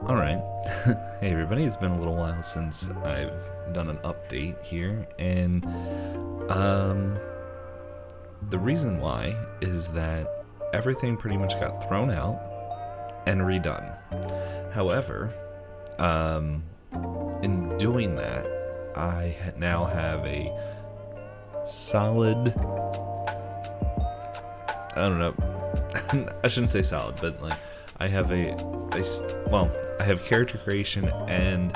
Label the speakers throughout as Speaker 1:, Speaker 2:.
Speaker 1: Alright. Hey everybody, it's been a little while since I've done an update here, and the reason why is that everything pretty much got thrown out and redone. However, in doing that, I now have a solid, I don't know, I shouldn't say solid, but like, I have I have character creation and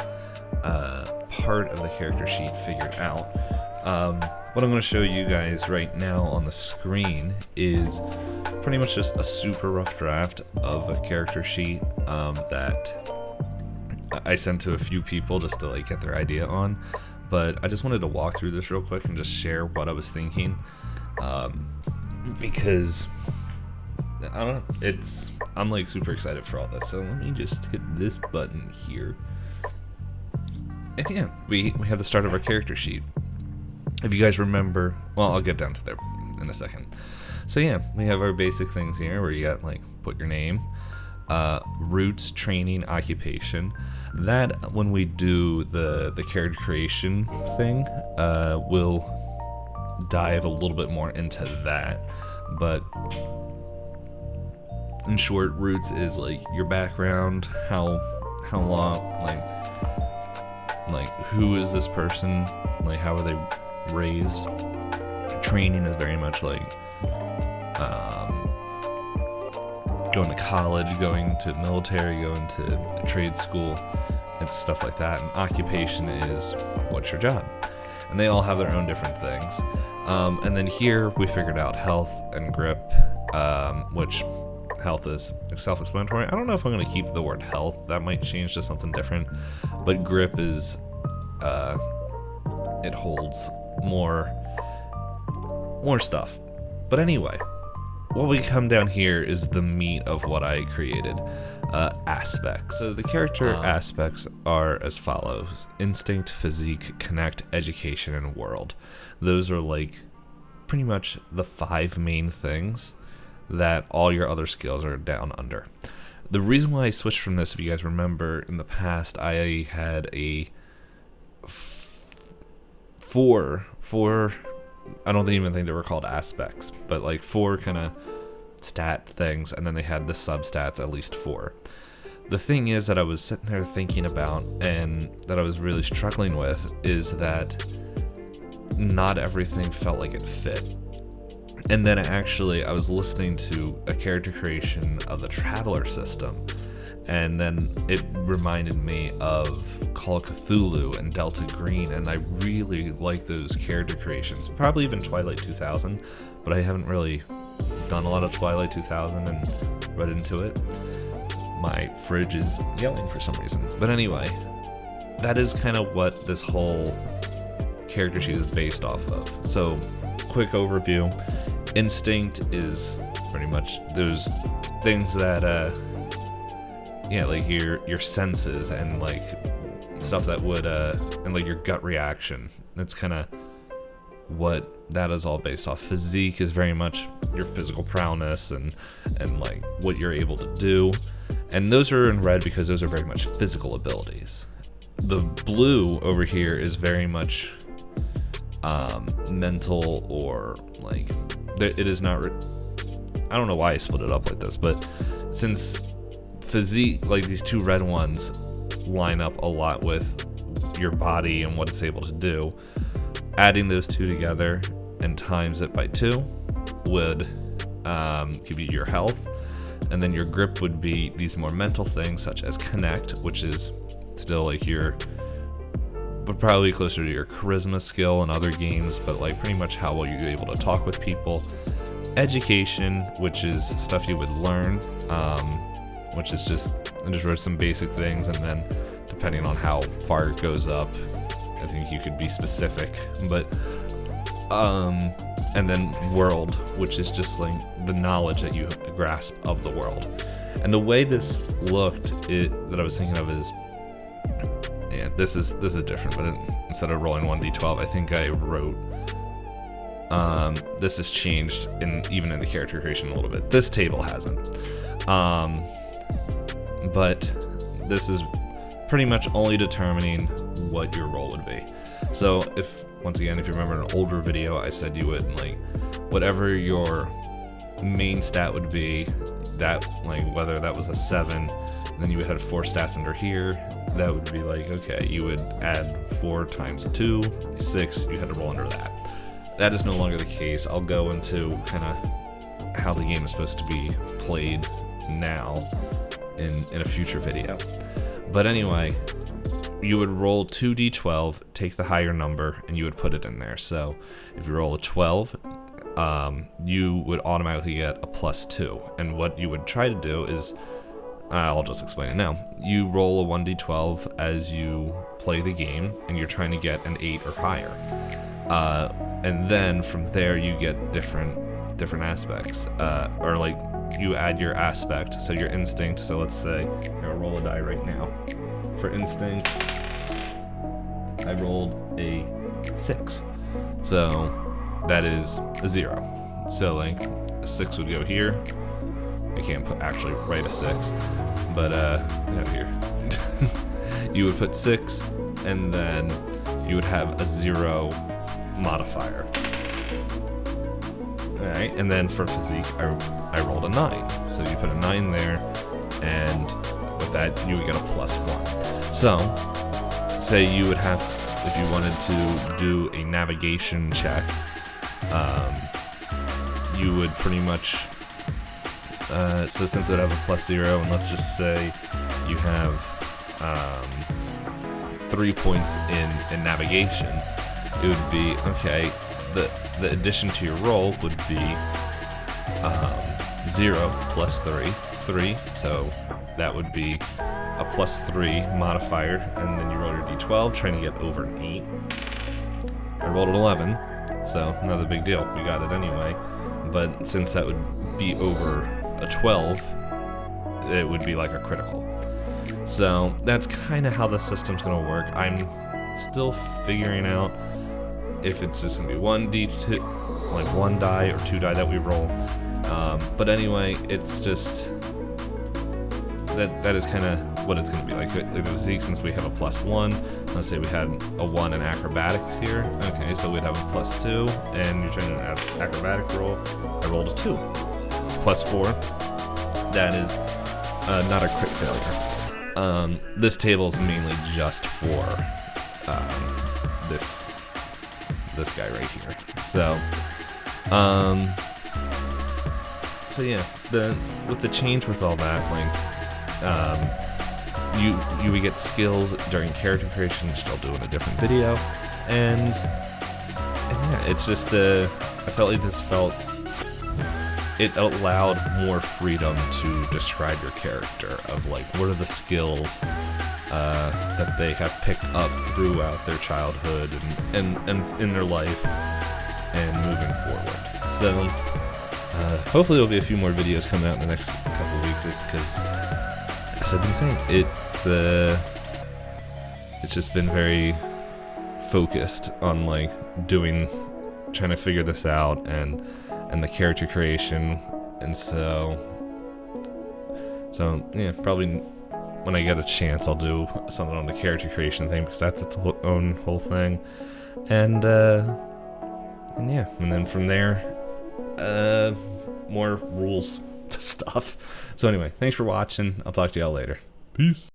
Speaker 1: part of the character sheet figured out. What I'm going to show you guys right now on the screen is pretty much just a super rough draft of a character sheet that I sent to a few people just to like get their idea on. But I just wanted to walk through this real quick and just share what I was thinking, because I don't know, I'm like super excited for all this. So let me just hit this button here. And yeah, we have the start of our character sheet. If you guys remember, well, I'll get down to there in a second. So yeah, we have our basic things here where you got like put your name, roots, training, occupation. That when we do the character creation thing, we'll dive a little bit more into that. But in short, roots is like your background, how long, like who is this person, like how are they raised. Training is very much like going to college, going to military, going to trade school, and stuff like that. And occupation is what's your job, and they all have their own different things. And then here we figured out health and grip, which health is self-explanatory. I don't know if I'm going to keep the word health. That might change to something different. But grip is, it holds more stuff. But anyway, what we come down here is the meat of what I created. Aspects. So the character aspects are as follows: instinct, physique, connect, education, and world. Those are like pretty much the 5 main things that all your other skills are down under. The reason why I switched from this, if you guys remember, in the past I had a four I don't even think they were called aspects, but like 4 kind of stat things, and then they had the substats at least 4. The thing is that I was sitting there thinking about, and that I was really struggling with, is that not everything felt like it fit. And then actually I was listening to a character creation of the Traveler system, and then it reminded me of Call of Cthulhu and Delta Green, and I really like those character creations. Probably even Twilight 2000, but I haven't really done a lot of Twilight 2000 and read into it. My fridge is yelling for some reason. But anyway, that is kind of what this whole character sheet is based off of. So, quick overview. Instinct is pretty much those things that like your senses and like stuff that would and like your gut reaction. That's kind of what that is all based off. Physique is very much your physical prowess and like what you're able to do, and those are in red because those are very much physical abilities. The blue over here is very much mental, or like it is not I don't know why I split it up like this, but since physique, like these 2 red ones line up a lot with your body and what it's able to do, adding those 2 together and times it by 2 would give you your health. And then your grip would be these more mental things such as connect, which is still like but probably closer to your charisma skill in other games, but like pretty much how well you're able to talk with people. Education, which is stuff you would learn, which is I just wrote some basic things, and then depending on how far it goes up, I think you could be specific. But and then world, which is just like the knowledge that you grasp of the world. And the way this looked, that I was thinking of is, yeah, this is different, but instead of rolling 1d12, I think I wrote, this has changed even in the character creation a little bit. This table hasn't. But this is pretty much only determining what your roll would be. So once again, if you remember an older video, I said you would, like, whatever your main stat would be, that, like, whether that was a 7, then you would have 4 stats under here, that would be like, okay, you would add 4 times 2, 6, you had to roll under that. That is no longer the case. I'll go into kind of how the game is supposed to be played now in a future video. But anyway, you would roll 2d12, take the higher number, and you would put it in there. So if you roll a 12, you would automatically get a +2. And what you would try to do is, I'll just explain it now. You roll a 1d12 as you play the game, and you're trying to get an 8 or higher. And then from there you get different aspects, or like you add your aspect, so your instinct. So let's say I'll roll a die right now. For instinct, I rolled a 6, so that is a 0. So like a 6 would go here. I can't actually write a 6, but get out of here. You would put 6, and then you would have a 0 modifier. Alright, and then for physique, I rolled a 9. So you put a 9 there, and with that, you would get a +1. So, say you would have, if you wanted to do a navigation check, you would pretty much, so since it would have a +0, and let's just say you have 3 points in navigation, it would be, okay, the addition to your roll would be 0 plus 3, so that would be a +3 modifier, and then you roll your d12, trying to get over an 8. I rolled an 11, so not a big deal, we got it anyway, but since that would be over a 12, it would be like a critical. So that's kind of how the system's going to work. I'm still figuring out if it's just going to be 1d2, like 1 die or 2 die that we roll. But anyway, it's just that is kind of what it's going to be like. The physique, since we have a +1, let's say we had a 1 in acrobatics here. Okay, so we'd have a +2, and you're trying to have acrobatic roll. I rolled a 2. +4. That is not a crit failure. This table is mainly just for this guy right here. So yeah, with the change with all that, like, you would get skills during character creation, which I'll do in a different video, and yeah, it's just I felt like it allowed more freedom to describe your character, of like, what are the skills that they have picked up throughout their childhood and in their life and moving forward. So hopefully there'll be a few more videos coming out in the next couple of weeks, because as I've been saying, it's just been very focused on like trying to figure this out and the character creation, and so yeah, probably when I get a chance I'll do something on the character creation thing, because that's its own whole thing, and yeah, and then from there more rules to stuff. So anyway, thanks for watching. I'll talk to y'all later. Peace.